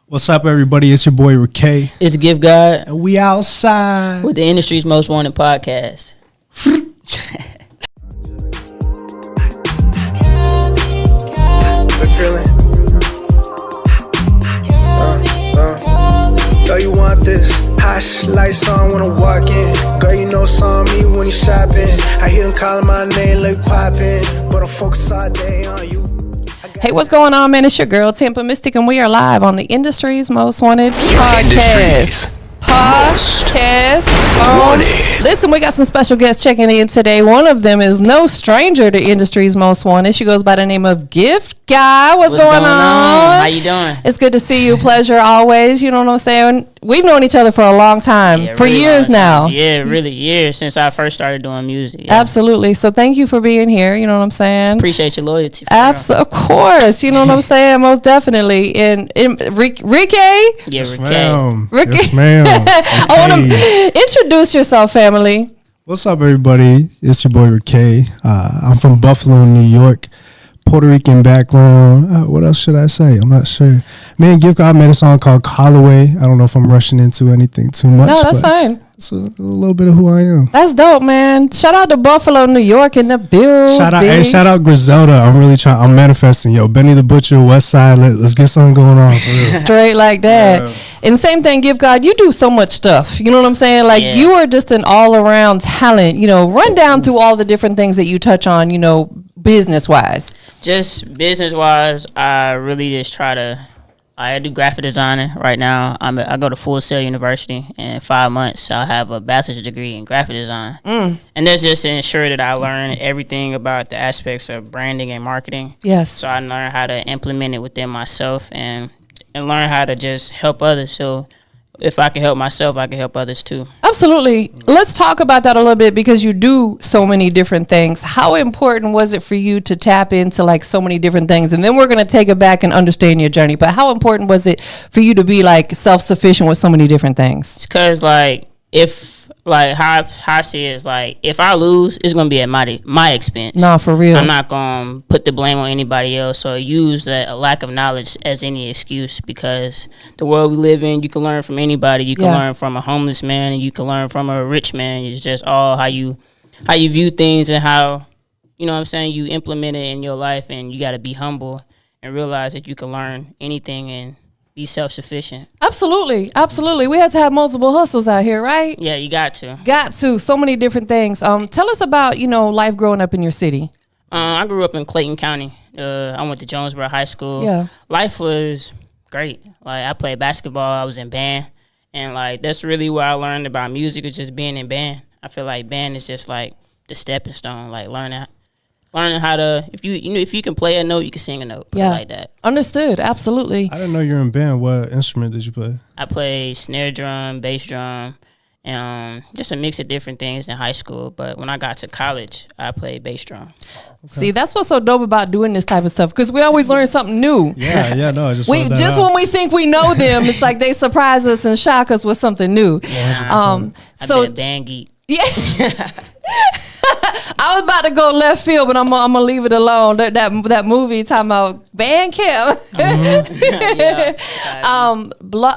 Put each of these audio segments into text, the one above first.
What's up, everybody? It's your boy Rickay. It's Gift God. And we outside with the industry's most wanted podcast. Girl, you want this? Hush, lights on when I walk in. Girl, you know it's on me when you shopping. I hear them calling my name like popping, but I'm focused all day on you. Hey, what's going on, man? It's your girl, TampaMystic, and we are live on the industry's most wanted podcast. Listen, we got some special guests checking in today. One of them is no stranger to industry's most wanted. She goes by the name of Gift God. What's going on? How you doing? It's good to see you. Pleasure always. You know what I'm saying? We've known each other for a long time, for really years now. Yeah, really years since I first started doing music. Yeah. Absolutely. So thank you for being here. You know what I'm saying? Appreciate your loyalty. Of course. You know what I'm saying? Most definitely. And Rickay? Yeah, Rickay. Rickay. Yes, ma'am. I want to introduce yourself, family. What's up, everybody? It's your boy Rickay. I'm from Buffalo, New York. Puerto Rican background. What else should I say? I'm not sure. Me and Gift God made a song called Callaway. I don't know if I'm rushing into anything too much. No, that's fine. It's a little bit of who I am. That's dope, man. Shout out to Buffalo, New York in the building. Shout out Griselda. I'm manifesting. Yo, Benny the Butcher, West Side. Let's get something going on for real. Straight like that. And same thing, Gift God, you do so much stuff. You know what I'm saying? Like, you are just an all-around talent. You know, run down through all the different things that you touch on, you know, business-wise. Just business-wise, I really just try to... I do graphic designing right now. I go to Full Sail University. In 5 months, I'll have a bachelor's degree in graphic design. And that's just to ensure that I learn everything about the aspects of branding and marketing. Yes. So I learn how to implement it within myself and learn how to just help others. So if I can help myself, I can help others too. Absolutely. Let's talk about that a little bit because you do so many different things. How important was it for you to tap into like so many different things? And then we're going to take it back and understand your journey. But how important was it for you to be like self-sufficient with so many different things? It's because like how I see it is like if I lose, it's gonna be at my expense. No, for real. I'm not gonna put the blame on anybody else or use that a lack of knowledge as any excuse because the world we live in, you can learn from anybody. You can learn from a homeless man and you can learn from a rich man. It's just all how you view things and how, you know what I'm saying, you implement it in your life, and you gotta be humble and realize that you can learn anything and be self-sufficient. Absolutely. We had to have multiple hustles out here, right? Yeah, you got to. So many different things. Tell us about, you know, life growing up in your city. I grew up in Clayton County. I went to Jonesboro High School. Yeah. Life was great. Like, I played basketball. I was in band. And, like, that's really where I learned about music, is just being in band. I feel like band is just, like, the stepping stone, like, learning how to, if you can play a note, you can sing a note. Put it like that. Understood. Absolutely. I didn't know you were in band. What instrument did you play? I played snare drum, bass drum, and just a mix of different things in high school. But when I got to college, I played bass drum. Okay. See, that's what's so dope about doing this type of stuff, because we always learn something new. When we think we know them, it's like they surprise us and shock us with something new. I've been a band geek. Yeah. I was about to go left field, but I'm gonna leave it alone. That movie talking about band camp.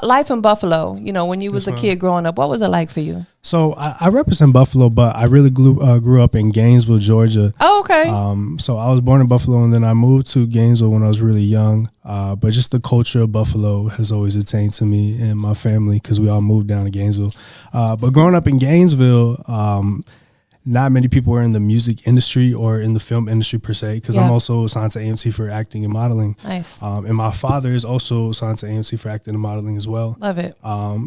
Life in Buffalo. You know, when you was a kid growing up, what was it like for you? So I represent Buffalo, but I really grew up in Gainesville, Georgia. Oh, okay. So I was born in Buffalo, and then I moved to Gainesville when I was really young. But just the culture of Buffalo has always attained to me and my family because we all moved down to Gainesville. But growing up in Gainesville, not many people are in the music industry or in the film industry per se, because I'm also signed to AMC for acting and modeling. Nice. And my father is also signed to AMC for acting and modeling as well. Love it.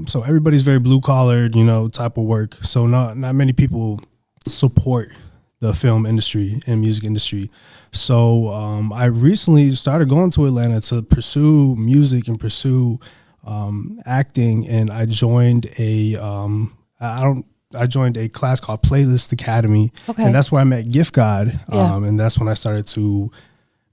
So everybody's very blue collared, you know, type of work. So not many people support the film industry and music industry. So I recently started going to Atlanta to pursue music and pursue acting, and I joined a class called Playlist Academy, and that's where I met Gift God, and that's when I started to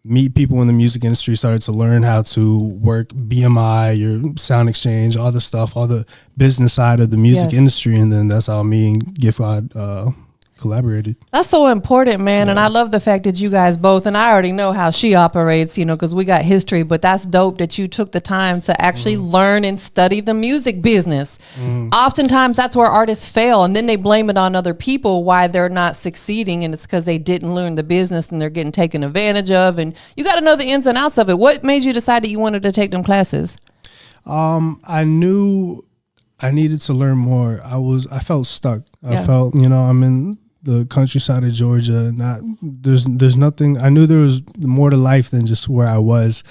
meet people in the music industry, started to learn how to work BMI, your sound exchange, all the stuff, all the business side of the music industry, and then that's how me and Gift God collaborated. That's so important, man. And I love the fact that you guys both, and I already know how she operates, you know, because we got history, but that's dope that you took the time to actually learn and study the music business. Oftentimes that's where artists fail, and then they blame it on other people why they're not succeeding, and it's because they didn't learn the business and they're getting taken advantage of. And you got to know the ins and outs of it. What made you decide that you wanted to take them classes? I knew I needed to learn more. I felt stuck. I Yeah. felt, you know, I'm in the countryside of Georgia. There's nothing. I knew there was more to life than just where I was.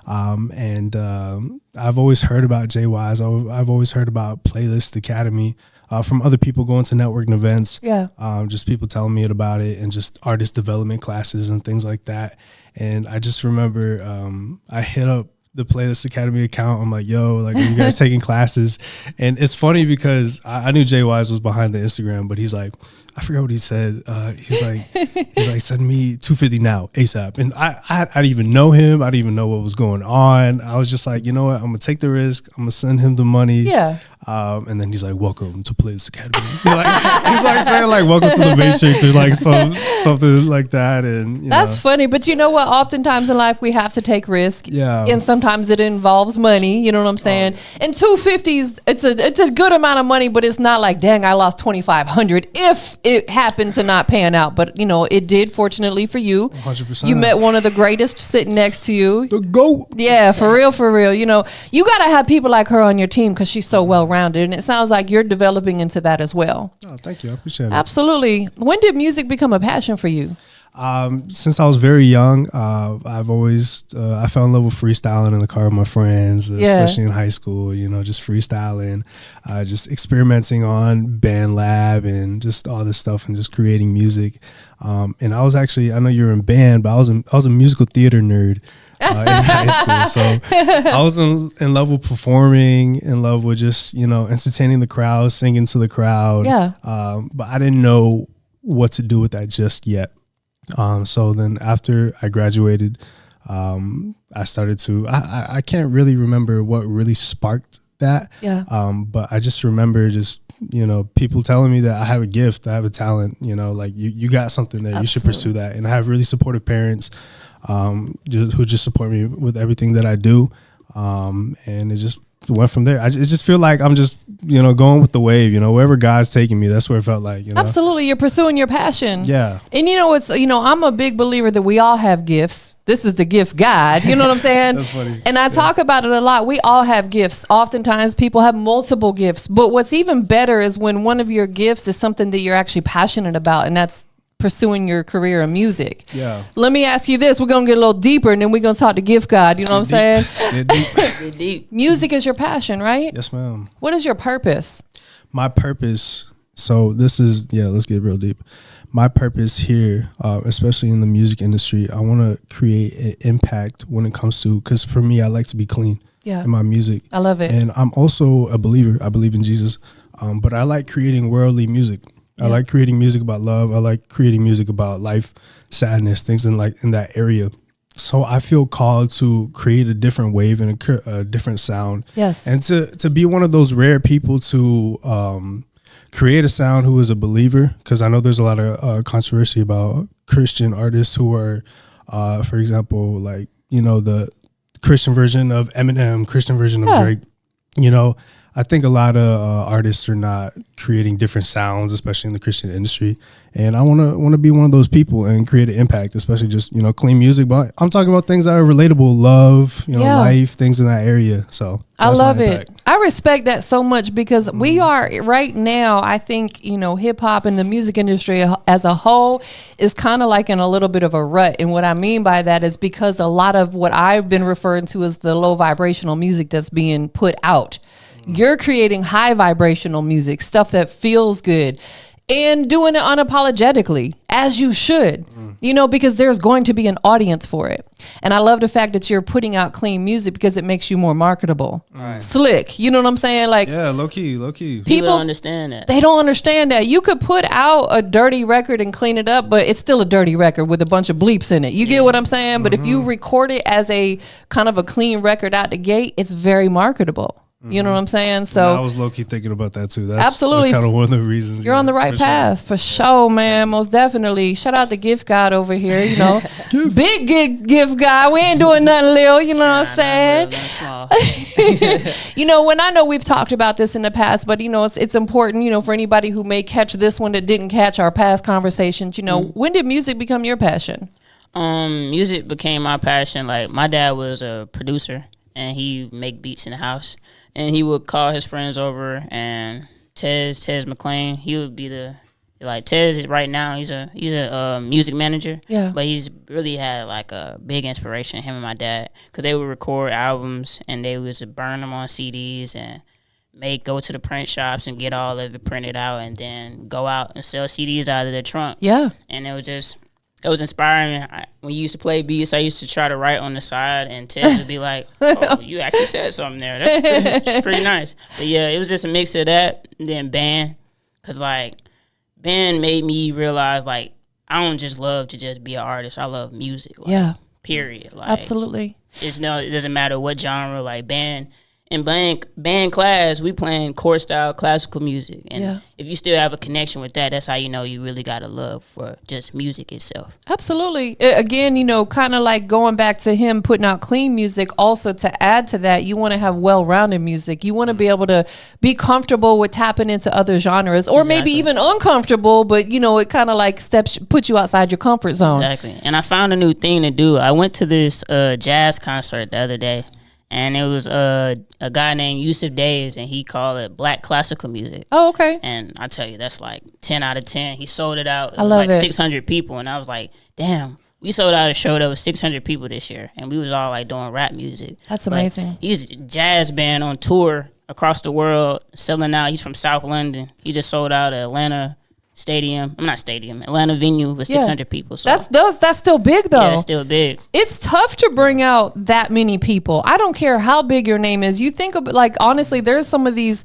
I've always heard about JY's. I've always heard about Playlist Academy from other people going to networking events. Yeah. Just people telling me about it, and just artist development classes and things like that. And I just remember I hit up the Playlist Academy account. I'm like, yo, like, are you guys taking classes? And it's funny because I knew Jay Wise was behind the Instagram, but he's like, I forgot what he said. He's like, send me $250 now, ASAP. And I didn't even know him. I didn't even know what was going on. I was just like, you know what? I'm gonna take the risk. I'm gonna send him the money. Yeah. And then he's like, welcome to Playlist Academy. he's like saying like, welcome to the Matrix, or like something like that. And That's funny, but you know what? Oftentimes in life we have to take risk. Yeah. And sometimes it involves money. You know what I'm saying? And $250s, it's a good amount of money, but it's not like, dang, I lost $2,500 if it happened to not pan out. But you know, it did. Fortunately for you, 100%. You met one of the greatest sitting next to you. The GOAT. Yeah, for real. You know, you gotta have people like her on your team because she's so well-rounded, and it sounds like you're developing into that as well. Oh, thank you. I appreciate it. Absolutely. When did music become a passion for you? Since I was very young, I've always I fell in love with freestyling in the car with my friends, especially in high school. You know, just freestyling, just experimenting on BandLab and just all this stuff, and just creating music. And I was actually, I know you were in band, but I was a musical theater nerd. In high school, so I was in love with performing, in love with just, you know, entertaining the crowd, singing to the crowd. Yeah. But I didn't know what to do with that just yet. So then after I graduated, I started to, I can't really remember what really sparked that. Yeah. But I just remember just, you know, people telling me that I have a gift, I have a talent, you know, like you got something there, you should pursue that. And I have really supportive parents who just support me with everything that I do. And it just went from there. It just feel like I'm just, you know, going with the wave, you know, wherever God's taking me, that's where it felt like, you know. Absolutely. You're pursuing your passion. Yeah. And you know, I'm a big believer that we all have gifts. This is the gift God. You know what I'm saying? That's funny. And I talk about it a lot. We all have gifts. Oftentimes people have multiple gifts, but what's even better is when one of your gifts is something that you're actually passionate about, and that's pursuing your career in music. Yeah. Let me ask you this. We're going to get a little deeper, and then we're going to talk to gift God. You know what I'm saying? Get deep. Music is your passion, right? Yes, ma'am. What is your purpose? My purpose, so this is, let's get real deep. My purpose here, especially in the music industry, I want to create an impact when it comes to, because for me, I like to be clean in my music. I love it. And I'm also a believer. I believe in Jesus, but I like creating worldly music. I like creating music about love. I like creating music about life, sadness, things in that area. So I feel called to create a different wave and a different sound. Yes. And to be one of those rare people to create a sound who is a believer, because I know there's a lot of controversy about Christian artists who are, for example, like, you know, the Christian version of Eminem, Christian version of Drake, you know. I think a lot of artists are not creating different sounds, especially in the Christian industry. And I want to be one of those people and create an impact, especially just, you know, clean music. But I'm talking about things that are relatable, love, you know, life, things in that area. So I love it. I respect that so much because we are right now, I think, you know, hip hop and the music industry as a whole is kind of like in a little bit of a rut. And what I mean by that is because a lot of what I've been referring to as the low vibrational music that's being put out. You're creating high vibrational music, stuff that feels good, and doing it unapologetically, as you should, you know, because there's going to be an audience for it. And I love the fact that you're putting out clean music because it makes you more marketable. Right. Slick, you know what I'm saying? Like, yeah, low key. People don't understand that. They don't understand that. You could put out a dirty record and clean it up, but it's still a dirty record with a bunch of bleeps in it. You get what I'm saying? But if you record it as a kind of a clean record out the gate, it's very marketable. You know what I'm saying? I So was low-key thinking about that too. That's absolutely. kind of one of the reasons. You're on the right path for sure, man. Most definitely. Shout out to Gift God over here. You know, big gift God. We ain't doing nothing little. You know what I'm saying? You know, when I know we've talked about this in the past, but you know, it's important. You know, for anybody who may catch this one that didn't catch our past conversations. You know, when did music become your passion? Music became my passion. Like my dad was a producer, and he make beats in the house. And he would call his friends over, and Tez McClain, he would be Tez right now. He's a music manager. Yeah. But he's really had like a big inspiration, him and my dad, because they would record albums and they would burn them on CDs and go to the print shops and get all of it printed out, and then go out and sell CDs out of their trunk. Yeah. And it was inspiring. When you used to play beats, I used to try to write on the side, and Ted would be like, "Oh, you actually said something there. That's pretty nice." But yeah, it was just a mix of that, and then band, because like band made me realize like I don't just love to just be an artist. I love music. Like, yeah. Period. Like, absolutely. It doesn't matter what genre. Like band. In band class, we playing chord style classical music, and if you still have a connection with that, that's how you know you really got a love for just music itself. Absolutely. Again, you know, kind of like going back to him putting out clean music. Also, to add to that, you want to have well-rounded music. You want to be able to be comfortable with tapping into other genres, or maybe even uncomfortable, but you know, it kind of like puts you outside your comfort zone. Exactly. And I found a new thing to do. I went to this jazz concert the other day. And it was a guy named Yusuf Days, and he called it Black Classical Music. Oh, okay. And I tell you, that's like 10 out of 10. He sold it out. I love like it. 600 people, and I was like, damn. We sold out a show that was 600 people this year, and we was all like doing rap music. That's amazing. He's a jazz band on tour across the world, selling out. He's from South London. He just sold out at Atlanta venue with 600 people. So that's still big though. Yeah, it's still big. It's tough to bring out that many people. I don't care how big your name is. You think of like, honestly, there's some of these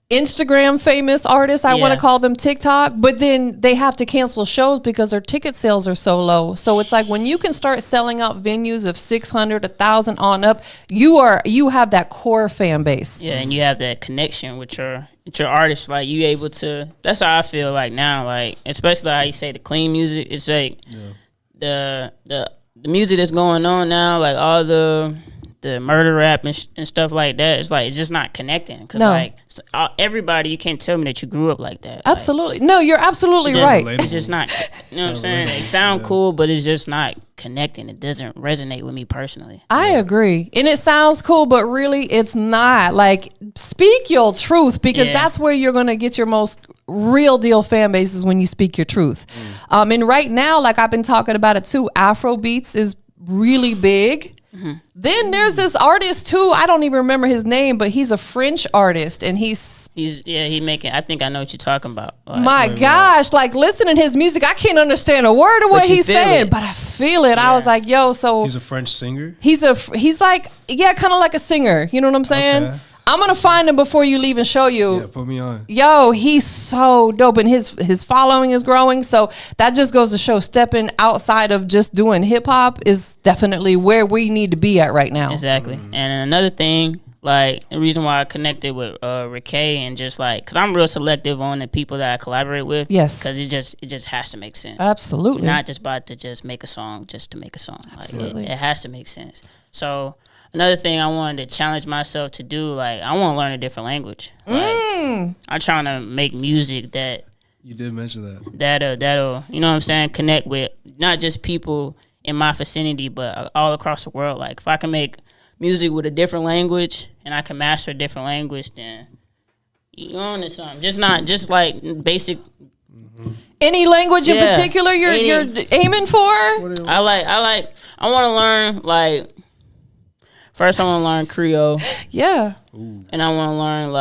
Instagram famous artists, I want to call them TikTok, but then they have to cancel shows because their ticket sales are so low. So it's like when you can start selling out venues of 600, 1,000 on up, you have that core fan base. Yeah, and you have that connection with your artist. Like you able to. That's how I feel like now. Like especially how you say the clean music. It's like the music that's going on now. Like all the murder rap and stuff like that. It's like it's just not connecting because like everybody, you can't tell me that you grew up like that. Absolutely, no, you're absolutely right. It's just not. You know what I'm saying? They sound cool, but it's just not connecting. It doesn't resonate with me personally. I agree, and it sounds cool, but really, it's not. Like, speak your truth because that's where you're gonna get your most real deal fan base is when you speak your truth. And right now, like I've been talking about it too. Afro beats is really big. Then there's this artist too. I don't even remember his name, but he's a French artist, and he's making. I think I know what you're talking about. Like, my gosh, like listening to his music, I can't understand a word of what he's saying, but I feel it. I was like, yo, so he's a French singer. He's like, kind of like a singer. You know what I'm saying? Okay. I'm gonna find him before you leave and show you. Yeah, put me on. Yo, he's so dope, and his following is growing. So that just goes to show stepping outside of just doing hip hop is definitely where we need to be at right now. Exactly. And another thing, like the reason why I connected with Rickay and just like, cause I'm real selective on the people that I collaborate with. Yes. Cause it just has to make sense. Absolutely. You're not just about to just make a song just to make a song. Absolutely. Like, it has to make sense. So. Another thing I wanted to challenge myself to do, like I want to learn a different language. Like, I'm trying to make music that you did mention that that'll you know what I'm saying, connect with not just people in my vicinity, but all across the world. Like if I can make music with a different language and I can master a different language, then you're on to something. Just like basic. Any language in particular you're aiming for? I want to learn like. First, I want to learn Creole. Yeah. Ooh. And I want to learn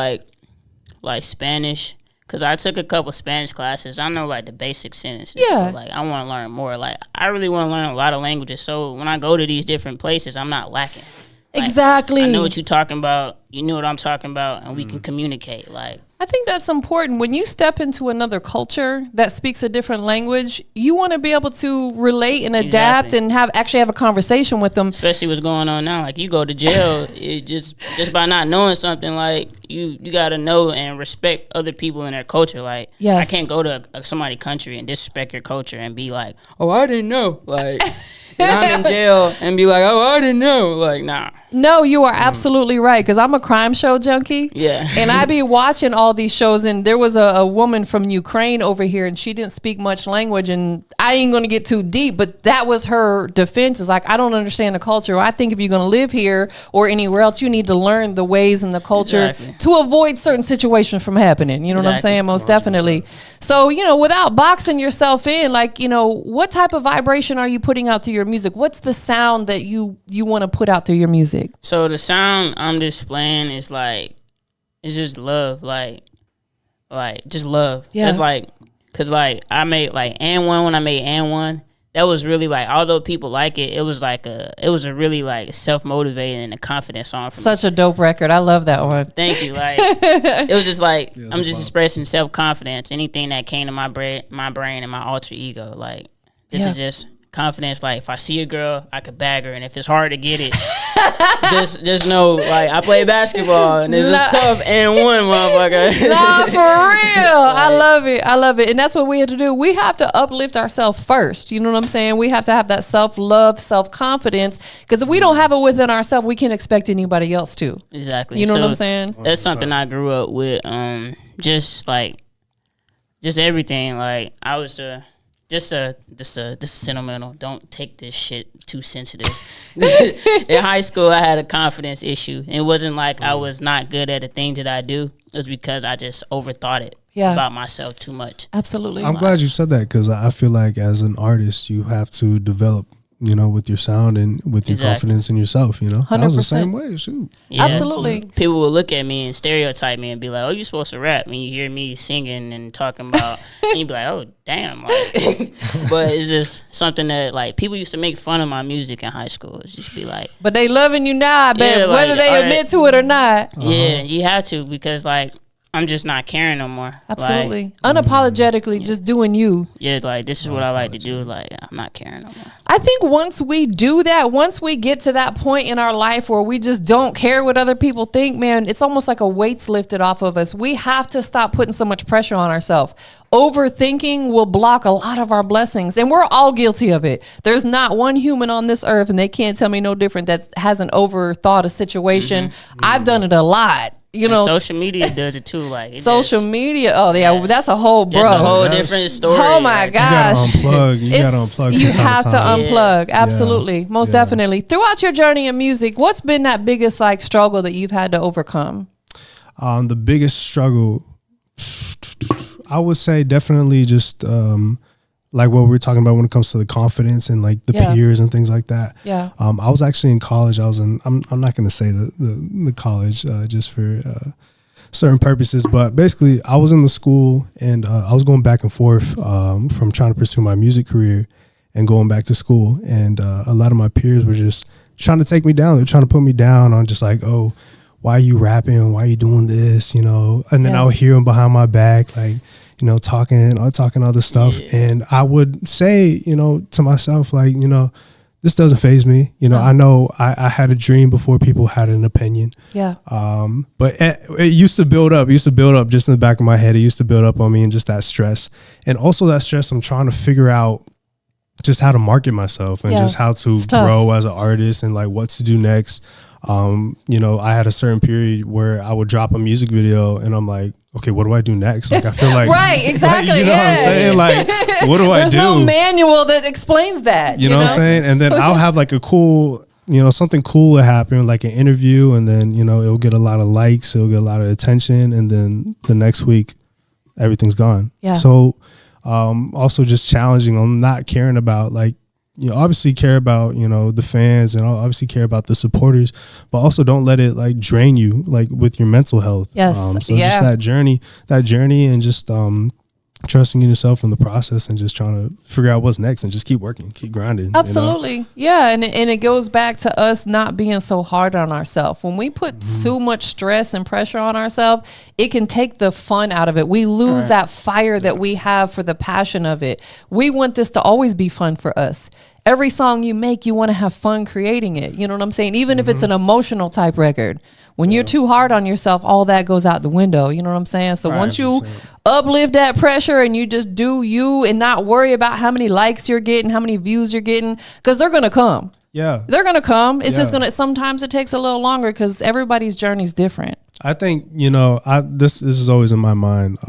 like Spanish, cause I took a couple Spanish classes. I know like the basic sentences. Yeah. But, like I want to learn more. Like I really want to learn a lot of languages. So when I go to these different places, I'm not lacking. Exactly. I know what you're talking about. You know what I'm talking about, and we can communicate. Like, I think that's important. When you step into another culture that speaks a different language, you want to be able to relate and adapt and have a conversation with them. Especially what's going on now. Like, you go to jail, it just by not knowing something. Like, you got to know and respect other people and their culture. Like, I can't go to somebody's country and disrespect your culture and be like, oh, I didn't know. Like, and I'm in jail and be like, oh, I didn't know. Like, nah. No, you are absolutely right, because I'm a crime show junkie. Yeah. And I be watching all these shows, and there was a woman from Ukraine over here, and she didn't speak much language, and I ain't going to get too deep, but that was her defense. Is like, I don't understand the culture. I think if you're going to live here or anywhere else, you need to learn the ways and the culture to avoid certain situations from happening. You know what I'm saying? Most 100%. Definitely. So, without boxing yourself in, like, what type of vibration are you putting out through your music? What's the sound that you want to put out through your music? So the sound I'm displaying is like, it's just love, like just love. Yeah. It's like, cause like I made like and one when I made and one. That was really like, although people like it, it was a really like self-motivating and a confident song for Such me. A dope record. I love that one. Thank you. Like, it was just like, I'm just expressing self-confidence. Anything that came to my brain and my alter ego. Like, this is just confidence. Like, if I see a girl, I could bag her, and if it's hard to get it, just know, like, I play basketball and it's tough and one, motherfucker. Nah, for real. I love it. And that's what we have to do. We have to uplift ourselves first. You know what I'm saying? We have to have that self-love, self-confidence, because if we don't have it within ourselves, we can't expect anybody else to. Exactly. You know what I'm saying? That's something I grew up with. Just everything. Like, I was just sentimental. Don't take this shit too sensitive. In high school, I had a confidence issue. It wasn't like I was not good at the things that I do. It was because I just overthought it about myself too much. Absolutely. I'm glad you said that, because I feel like as an artist, you have to develop, with your sound and with your confidence in yourself, 100%. I was the same way, shoot. Yeah. Absolutely. People will look at me and stereotype me and be like, oh, you're supposed to rap. When you hear me singing and talking about, and you be like, oh, damn. Like, but it's just something that, like, people used to make fun of my music in high school. It's just be like. But they loving you now, I bet, whether they admit to it or not. Yeah, you have to, because, like, I'm just not caring no more. Absolutely. Like, unapologetically, just doing you. Yeah, like, this is what I like to do. Like, I'm not caring no more. I think once we do that, once we get to that point in our life where we just don't care what other people think, man, it's almost like a weight's lifted off of us. We have to stop putting so much pressure on ourselves. Overthinking will block a lot of our blessings, and we're all guilty of it. There's not one human on this earth, and they can't tell me no different, that hasn't overthought a situation. I've done it a lot. And social media does it too. Like, social media. Oh yeah, that's a whole That's a whole different story. Oh my gosh, you gotta unplug. You have to unplug. Absolutely, most definitely. Throughout your journey in music, what's been that biggest like struggle that you've had to overcome? The biggest struggle, I would say, definitely just like what we were talking about when it comes to the confidence and like the peers and things like that. Yeah. I was actually in college. I'm not going to say the college just for certain purposes, but basically I was in the school and I was going back and forth from trying to pursue my music career and going back to school. And a lot of my peers were just trying to take me down. They were trying to put me down on just like, oh, why are you rapping? Why are you doing this? And then I would hear them behind my back, like, talking all this stuff. Yeah. And I would say, to myself, like, this doesn't faze me. I know I had a dream before people had an opinion. Yeah. But it used to build up. Just in the back of my head. It used to build up on me, and just that stress. And also that stress, I'm trying to figure out just how to market myself and just how to grow as an artist and like what to do next. I had a certain period where I would drop a music video and I'm like, okay, what do I do next? Like, I feel like, right, exactly. Like, what I'm saying? Like, what do I do? There's no manual that explains that. You know what I'm saying? And then I'll have like a cool, something cool will happen, like an interview, and then, it'll get a lot of likes, it'll get a lot of attention. And then the next week, everything's gone. Yeah. So, also just challenging on not caring about, like, obviously care about, the fans, and obviously care about the supporters, but also don't let it like drain you, like with your mental health. Yes. So just that journey and just, trusting in yourself in the process and just trying to figure out what's next and just keep working, keep grinding. Absolutely. Yeah. And it goes back to us not being so hard on ourselves. When we put too much stress and pressure on ourselves, it can take the fun out of it. We lose that fire that we have for the passion of it. We want this to always be fun for us. Every song you make, you want to have fun creating it. You know what I'm saying? Even if it's an emotional type record, when you're too hard on yourself, all that goes out the window. You know what I'm saying? So once you uplift that pressure and you just do you and not worry about how many likes you're getting, how many views you're getting, because they're going to come. Yeah. They're going to come. It's just going to, sometimes it takes a little longer because everybody's journey is different. I think, this is always in my mind.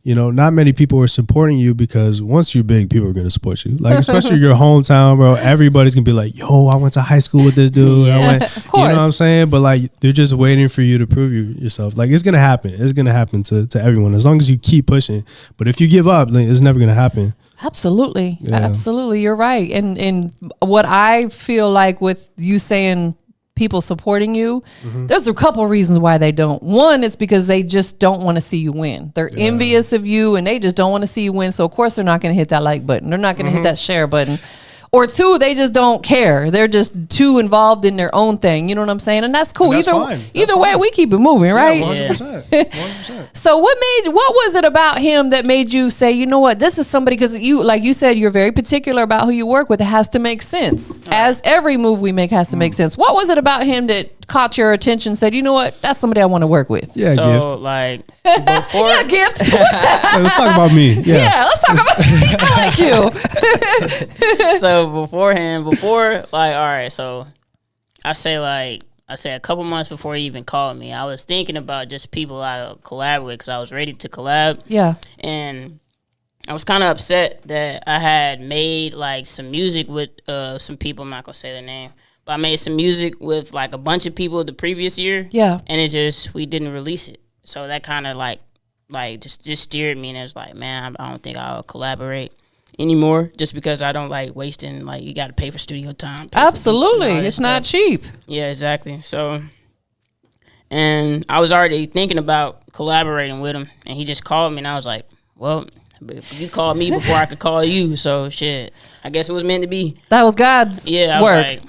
Not many people are supporting you because once you're big, people are going to support you. Like, especially your hometown, bro. Everybody's going to be like, yo, I went to high school with this dude. Of course. You know what I'm saying? But like, they're just waiting for you to prove yourself. Like, it's going to happen. It's going to happen to everyone as long as you keep pushing. But if you give up, like, it's never going to happen. Absolutely. Yeah. Absolutely. You're right. And what I feel like with you saying people supporting you, there's a couple reasons why they don't. One is because they just don't want to see you win. They're envious of you and they just don't want to see you win. So of course they're not going to hit that like button. They're not going to hit that share button. Or two, they just don't care. They're just too involved in their own thing. You know what I'm saying? And that's cool. And that's Either way, we keep it moving, right? Yeah, 100%. 100%. So what was it about him that made you say, you know what, this is somebody, because you, like you said, you're very particular about who you work with. It has to make sense. As every move we make has to make sense. What was it about him that caught your attention, said, you know what, that's somebody I want to work with? Yeah, so Gift. like before Gift. Hey, let's talk about me. Yeah, let's talk about me. I like you. So before like, all right, so I say a couple months before he even called me, I was thinking about just people I would collab with because I was ready to collab. Yeah. And I was kind of upset that I had made like some music with some people. I'm not gonna say their name, but I made some music with like a bunch of people the previous year. Yeah. And it just, we didn't release it. So that kind of like just steered me, and it was like, man, I don't think I'll collaborate anymore just because I don't like wasting, like, you got to pay for studio time. Absolutely. It's not cheap. Yeah, exactly. So, and I was already thinking about collaborating with him, and he just called me, and I was like, well, you called me before I could call you, so shit, I guess it was meant to be. That was God's work.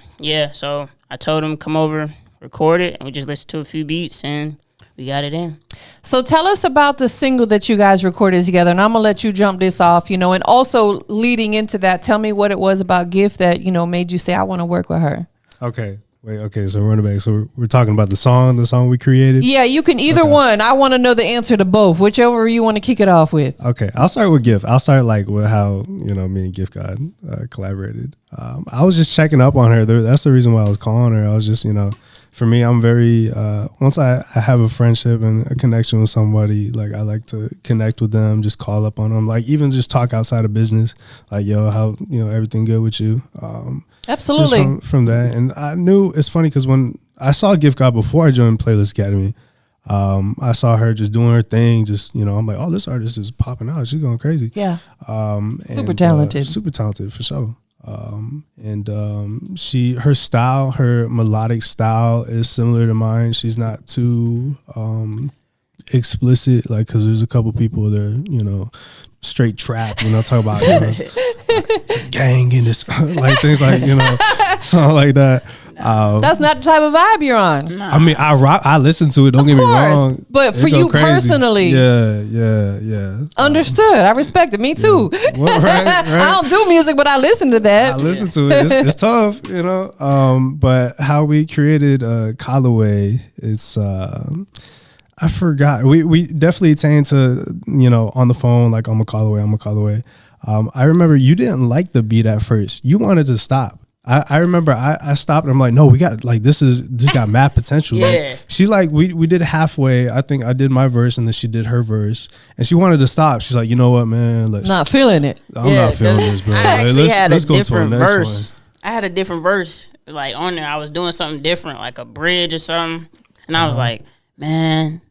So I told him come over, record it, and we just listened to a few beats, and we got it in. So tell us about the single that you guys recorded together, and I'm gonna let you jump this off, and also leading into that, tell me what it was about Gift that, made you say, I want to work with her. Okay. So we're running back. So we're talking about the song we created. Yeah, you can either one. I want to know the answer to both, whichever you want to kick it off with. Okay, I'll start with Gift. I'll start like with how me and Gift God collaborated. I was just checking up on her. That's the reason why I was calling her. I was just for me, I'm very once I have a friendship and a connection with somebody, like I like to connect with them, just call up on them, like even just talk outside of business, like yo, how everything good with you. Absolutely. From that, and I knew it's funny because when I saw Gift God before I joined Playlist Academy, I saw her just doing her thing. Just I'm like, oh, this artist is popping out. She's going crazy. Yeah. Super talented for sure. Her style, her melodic style is similar to mine. She's not too explicit, like, because there's a couple people that straight trap, talk about gang and this, like things like something like that. That's not the type of vibe you're on. I mean, I listen to it. Don't get me wrong, but for you personally, yeah. Understood. I respect it. Me too. Yeah. Well, right. I don't do music, but I listen to that. I listen to it. It's tough, But how we created Callaway, it's I forgot. We definitely attained to on the phone, like I'm a Callaway. I remember you didn't like the beat at first. You wanted to stop. I remember I stopped and I'm like, no, we got this got mad potential. Yeah. Like, she we did halfway. I think I did my verse and then she did her verse and she wanted to stop. She's like, you know what, man? Not feeling it. I'm not feeling this, bro. I actually had a different verse. I had a different verse like on there. I was doing something different, like a bridge or something. And I was like, man,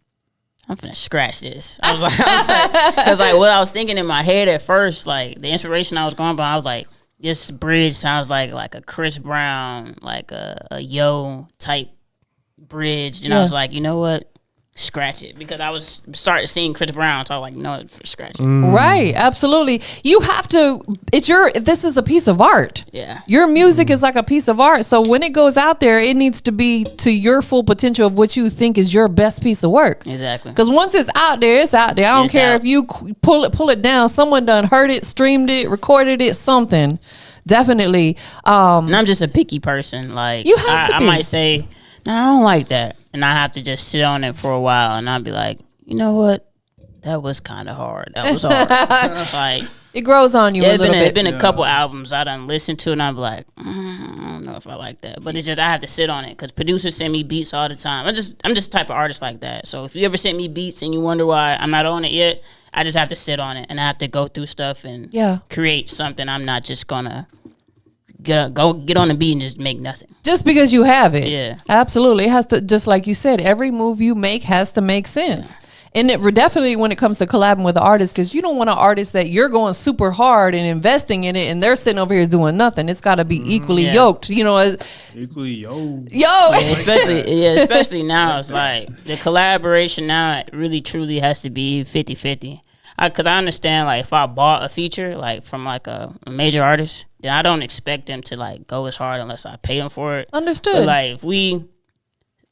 I'm finna scratch this. I was like, because like what I was thinking in my head at first, like the inspiration I was going by, I was like, this bridge sounds like a Chris Brown, like a yo type bridge. And I was like, you know what? scratch it, because I was starting seeing Chris Brown, so I was like, no, for scratch it. Right, absolutely. You have to. This is a piece of art. Yeah. Your music is like a piece of art. So when it goes out there, it needs to be to your full potential of what you think is your best piece of work. Exactly. Because once it's out there, it's out there. I don't care if you pull it down. Someone done heard it, streamed it, recorded it, something. Definitely. And I'm just a picky person. Like, you have to I might say, no, I don't like that, and I have to just sit on it for a while, and I'll be like, you know what? That was kind of hard. That was hard. Like, it grows on you a little bit. There's been a couple albums I done listened to, and I'm like, I don't know if I like that. But it's just I have to sit on it, because producers send me beats all the time. I'm just the type of artist like that. So if you ever send me beats and you wonder why I'm not on it yet, I just have to sit on it, and I have to go through stuff and create something. I'm not just gonna get on the beat and just make nothing. Just because you have it. Yeah. Absolutely. It has to, just like you said, every move you make has to make sense. Yeah. And it definitely when it comes to collabing with artists, because you don't want an artist that you're going super hard and investing in it and they're sitting over here doing nothing. It's got to be equally yoked, equally yoked. Especially now. It's like the collaboration now really truly has to be 50-50. Because I understand, like, if I bought a feature, like, from, like, a major artist, then I don't expect them to, like, go as hard unless I pay them for it. Understood. But, like, if we,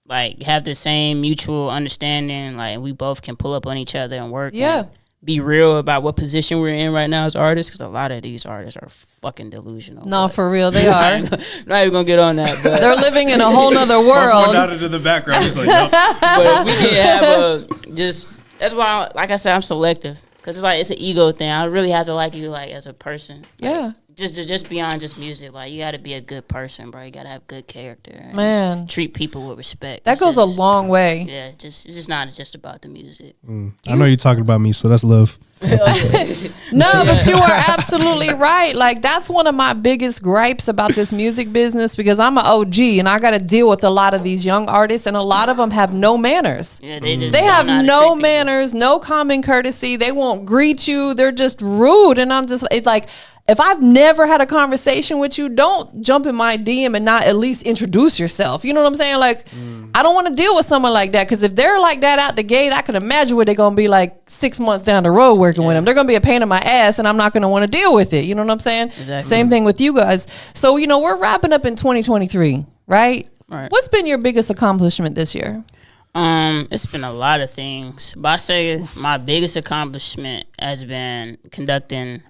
like, have the same mutual understanding, like, we both can pull up on each other and work and be real about what position we're in right now as artists, because a lot of these artists are fucking delusional. No, for real, they are. Not even going to get on that. But they're living in a whole nother world. Out into the background. He's like, no. But we can have that's why, like I said, I'm selective. Because it's like, it's an ego thing. I really have to like you, like, as a person. Yeah. Just beyond just music. Like, you got to be a good person, bro. You got to have good character. Man. Treat people with respect. That goes a long way. Yeah, it's just not just about the music. I know you're talking about me, so that's love. No, but you are absolutely right. Like, that's one of my biggest gripes about this music business, because I'm an OG and I got to deal with a lot of these young artists, and a lot of them have no manners. Yeah, they have no manners, no common courtesy. They won't greet you. They're just rude. And I'm just, it's like, if I've never had a conversation with you, don't jump in my DM and not at least introduce yourself. You know what I'm saying? Like, I don't want to deal with someone like that, because if they're like that out the gate, I can imagine what they're going to be like 6 months down the road working with them. They're going to be a pain in my ass, and I'm not going to want to deal with it. You know what I'm saying? Exactly. Same thing with you guys. So, we're wrapping up in 2023, right? Right. What's been your biggest accomplishment this year? It's been a lot of things, but I say my biggest accomplishment has been conducting,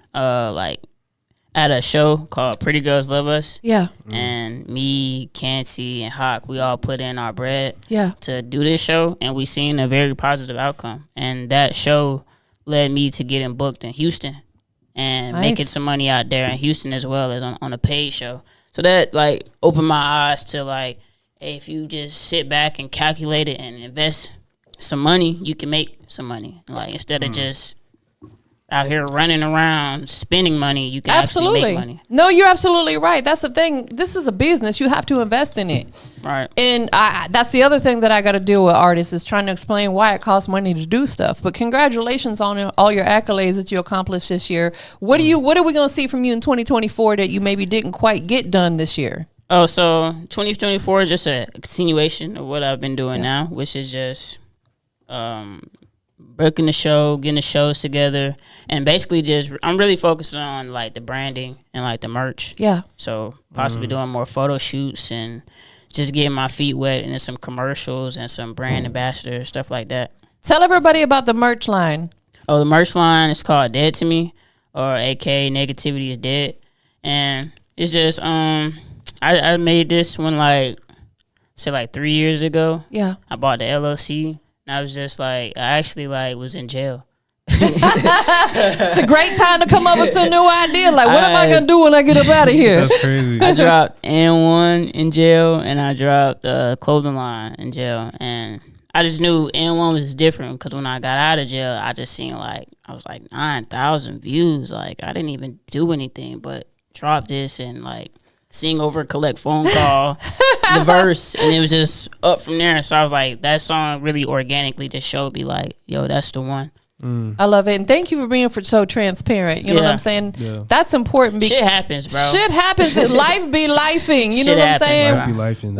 at a show called Pretty Girls Love Us. Yeah. And me, Cancy, and Hawk, we all put in our bread to do this show, and we seen a very positive outcome. And that show led me to getting booked in Houston and making some money out there in Houston, as well as on a paid show. So that, like, opened my eyes to, like, hey, if you just sit back and calculate it and invest some money, you can make some money. Like, instead of just out here running around spending money, you can actually make money. No, you're absolutely right. That's the thing. This is a business. You have to invest in it. Right. And that's the other thing that I got to deal with artists, is trying to explain why it costs money to do stuff. But congratulations on all your accolades that you accomplished this year. What are we going to see from you in 2024 that you maybe didn't quite get done this year? Oh, so 2024 is just a continuation of what I've been doing now, which is just booking the show, getting the shows together, and basically I'm really focusing on, like, the branding and, like, the merch. Yeah. So possibly doing more photo shoots and just getting my feet wet into some commercials and some brand ambassadors, stuff like that. Tell everybody about the merch line. Oh, the merch line is called Dead to Me, or aka Negativity is Dead. And it's just I made this one, like, 3 years ago. Yeah. I bought the LLC. And I was just like, I actually, like, was in jail. It's a great time to come up with some new idea. Like, what am I going to do when I get up out of here? That's crazy. I dropped N1 in jail, and I dropped Clothing Line in jail. And I just knew N1 was different, because when I got out of jail, I just seen, like, I was like 9,000 views. Like, I didn't even do anything but drop this and, like, sing over collect phone call, the verse, and it was just up from there. So I was like, that song really organically just showed me, like, yo, that's the one. I love it. And thank you for being so transparent. You know what I'm saying? Yeah. That's important. Shit happens, bro. Shit happens. Life be lifing. You know what I'm saying? Life be lifing.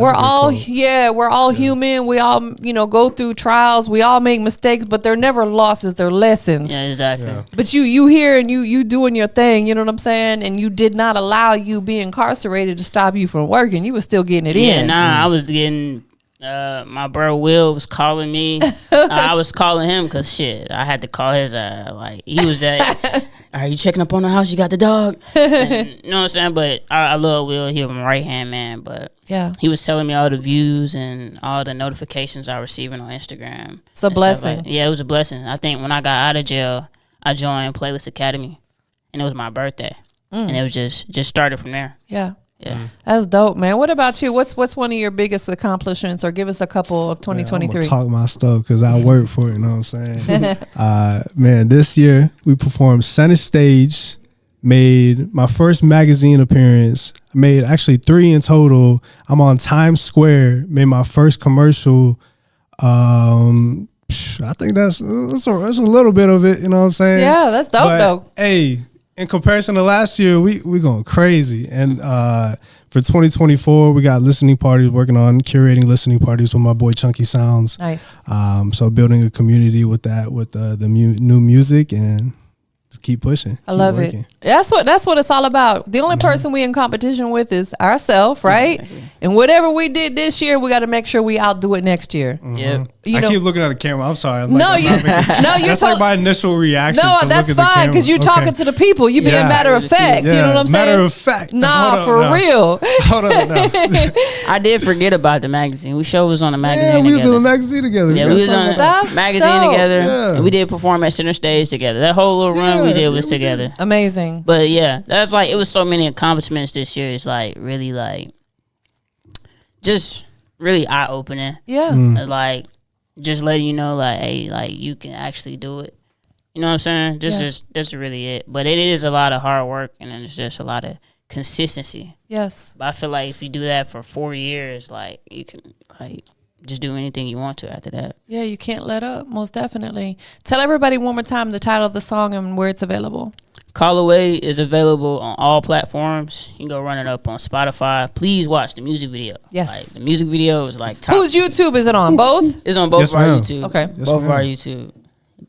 We're all human. We all, go through trials. We all make mistakes, but they're never losses. They're lessons. Yeah, exactly. Yeah. But you here and you doing your thing. You know what I'm saying? And you did not allow you being incarcerated to stop you from working. You were still getting it in. I was getting... my bro Will was calling me. I was calling him because I had to call his like he was that. Are you checking up on the house? You got the dog? And, you know what I'm saying? But I love Will. He was my right hand man. But he was telling me all the views and all the notifications I was receiving on Instagram. It's a blessing. It was a blessing. I think when I got out of jail, I joined Playlist Academy, and it was my birthday, and it was just started from there. Yeah. Yeah, that's dope, man. What about you? What's one of your biggest accomplishments, or give us a couple of 2023? I'm gonna talk my stuff because I work for it. You know what I'm saying? Man, this year we performed center stage, made my first magazine appearance. I made actually 3 in total. I'm on Times Square. Made my first commercial. I think that's a little bit of it. You know what I'm saying? Yeah, that's dope though. Hey. In comparison to last year, we going crazy. And for 2024, we got listening parties, working on curating listening parties with my boy Chunky Sounds. Nice. So building a community with that, with the new music, and just keep pushing. I love it. That's what it's all about. The only person we in competition with is ourselves, right? Exactly. And whatever we did this year, we got to make sure we outdo it next year. Yep. I keep looking at the camera. I'm sorry. That's like my initial reaction. No, that's fine because you're talking to the people. You being matter of fact. You know what I'm saying? Matter of fact. Nah, for real. Hold on. I did forget about the magazine. We was on the magazine. Yeah, we was on the magazine together. Yeah, we was on the magazine together. Yeah. And we did perform at Center Stage together. That whole little run we did was together. Amazing. But yeah, that's like, it was so many accomplishments this year. It's like really like just really eye opening. Yeah. Like just letting you know like, hey, like you can actually do it. You know what I'm saying? That's really it. But it is a lot of hard work, and it's just a lot of consistency. Yes. But I feel like if you do that for 4 years, like you can like just do anything you want to after that. Yeah, you can't let up. Most definitely. Tell everybody one more time the title of the song and where it's available. Callaway is available on all platforms. You can go run it up on Spotify. Please watch the music video. Yes. Like, the music video is like top. Whose YouTube is it on? Both? It's on both of our YouTube. Okay. Both of our YouTube.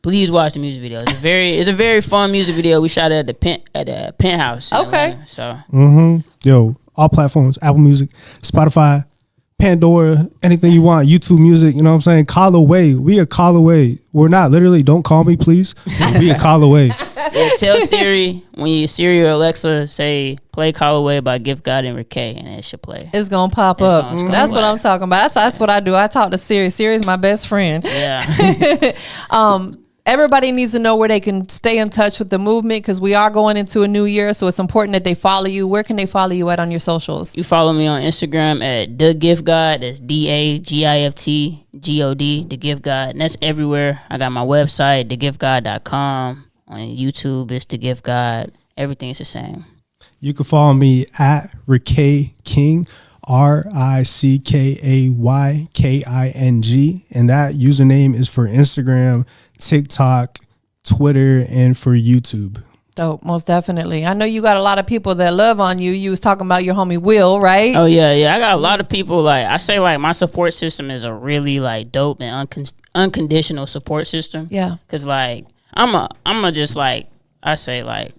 Please watch the music video. It's a very fun music video. We shot it at the penthouse. Okay. So. Yo, all platforms: Apple Music, Spotify, Pandora, anything you want, YouTube Music, you know what I'm saying? Callaway. We a Callaway. We're not literally, don't call me, please. We a Callaway. Yeah, tell Siri, when Siri or Alexa say play Callaway by Gift God and Rickay, and it should play. It's going to pop up. That's what I'm talking about. That's what I do. I talk to Siri. Siri's my best friend. Yeah. Everybody needs to know where they can stay in touch with the movement, because we are going into a new year, so it's important that they follow you. Where can they follow you at on your socials? You follow me on Instagram at The Gift God. That's DAGIFTGOD, The Gift God. And that's everywhere. I got my website, thegiftgod.com. On YouTube, it's The Gift God. Everything is the same. You can follow me at Rickay King, RICKAYKING. And that username is for Instagram, TikTok, Twitter, and for YouTube. Dope, most definitely. I know you got a lot of people that love on you. You was talking about your homie Will, right? Oh yeah. I got a lot of people. Like I say, like my support system is a really like dope and unconditional support system. Yeah. Cause like I'm a just like I say like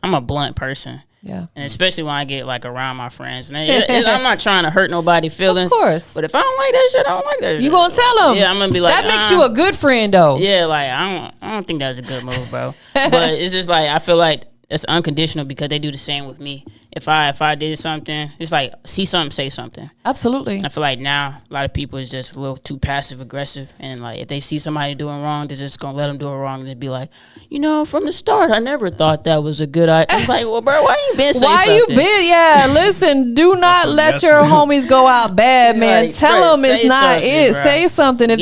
I'm a blunt person. Yeah. And especially when I get like around my friends. And I'm not trying to hurt nobody's feelings. Of course. But if I don't like that shit, I don't like that shit. You gonna tell them. Yeah, I'm gonna be like, that makes you a good friend though. Yeah, like I don't think that was a good move, bro. But it's just like I feel like it's unconditional because they do the same with me. If I did something, it's like see something, say something. Absolutely. I feel like now a lot of people is just a little too passive aggressive, and like if they see somebody doing wrong, they're just gonna let them do it wrong, and they'd be like, you know, from the start, I never thought that was a good idea. I'm like, well, bro, why you been saying something? Why you been? Yeah, listen, do not let your homies go out bad, man. Like, tell them it's not it. Bro. Say something. If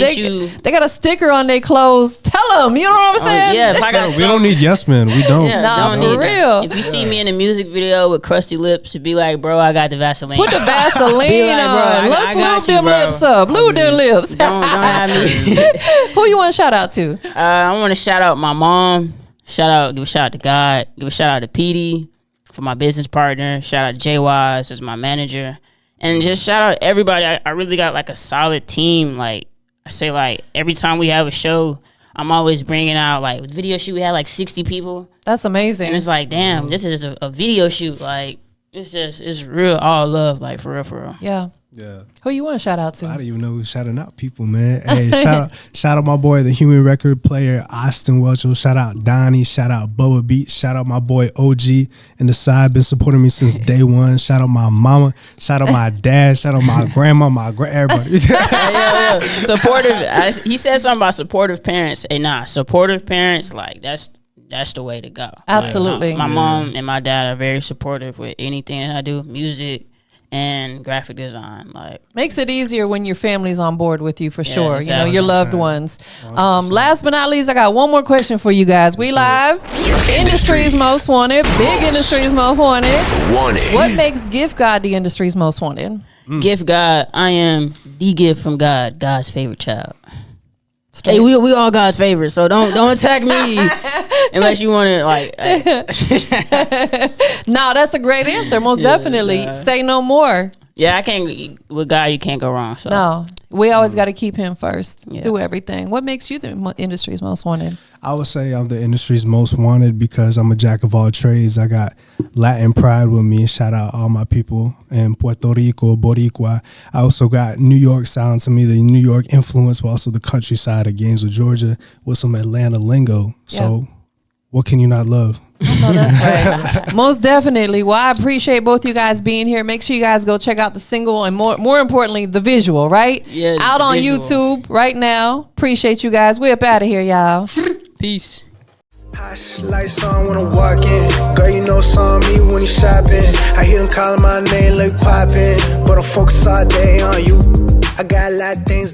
they got a sticker on their clothes, tell them. You know what I'm saying? Yeah, if I got we don't need yes men. We don't. Yeah, nah, for real. If you see me in a music video with Crush crusty lips, be like, bro, I got the Vaseline. Put the Vaseline Be like, bro, on. I Let's got lube you, them bro. lips up. Lube them lips. Don't have me. Who you want to shout out to? I want to shout out my mom. Give a shout out to God. Give a shout out to PD for my business partner. Shout out to J Wise as my manager. And just shout out everybody. I really got like a solid team. Like I say, like every time we have a show, I'm always bringing out, like with video shoot, we had like 60 people. That's amazing. And it's like, damn, this is a video shoot. Like it's real all love, like for real. Yeah. Yeah. Who you want to shout out I to? don't even know who's shouting out people, man. Hey, shout out my boy, the human record player, Austin Welchel. Shout out Donnie. Shout out Bubba Beat. Shout out my boy OG and the side, been supporting me since day one. Shout out my mama. Shout out my dad. Shout out my grandma, everybody. Yeah. Supportive. He said something about supportive parents. Hey, supportive parents, like that's the way to go. Absolutely. Like, my mom and my dad are very supportive with anything that I do, music and graphic design. Like makes it easier when your family's on board with you for sure. exactly. You know, your loved ones. Last but not least, I got one more question for you guys. We live. Industry's most wanted. Big industry's most wanted. What makes Gift God the industry's most wanted? Gift God, I am the gift from God, God's favorite child. Hey, we all God's favorite, so don't attack me unless you want to like. No, that's a great answer. Most definitely. Say no more. Yeah, I can't. With God, you can't go wrong. So No, we always got to keep him first Yeah. through everything. What makes you the industry's most wanted? I would say I'm the industry's most wanted because I'm a jack of all trades. I got Latin pride with me. Shout out all my people in Puerto Rico, Boricua. I also got New York sound to me, the New York influence, but also the countryside of Gainesville, Georgia, with some Atlanta lingo. So what can you not love? Oh, that's right. Most definitely. Well, I appreciate both you guys being here. Make sure you guys go check out the single and more importantly, the visual, right? Yeah, out the on visual. YouTube right now. Appreciate you guys. We're up out of here, y'all. peace. Hush, lights on when I walk in. Girl, you know it's on me when you shopping. I hear them calling my name like popping, but I'm focused all day on you. I got a lot of things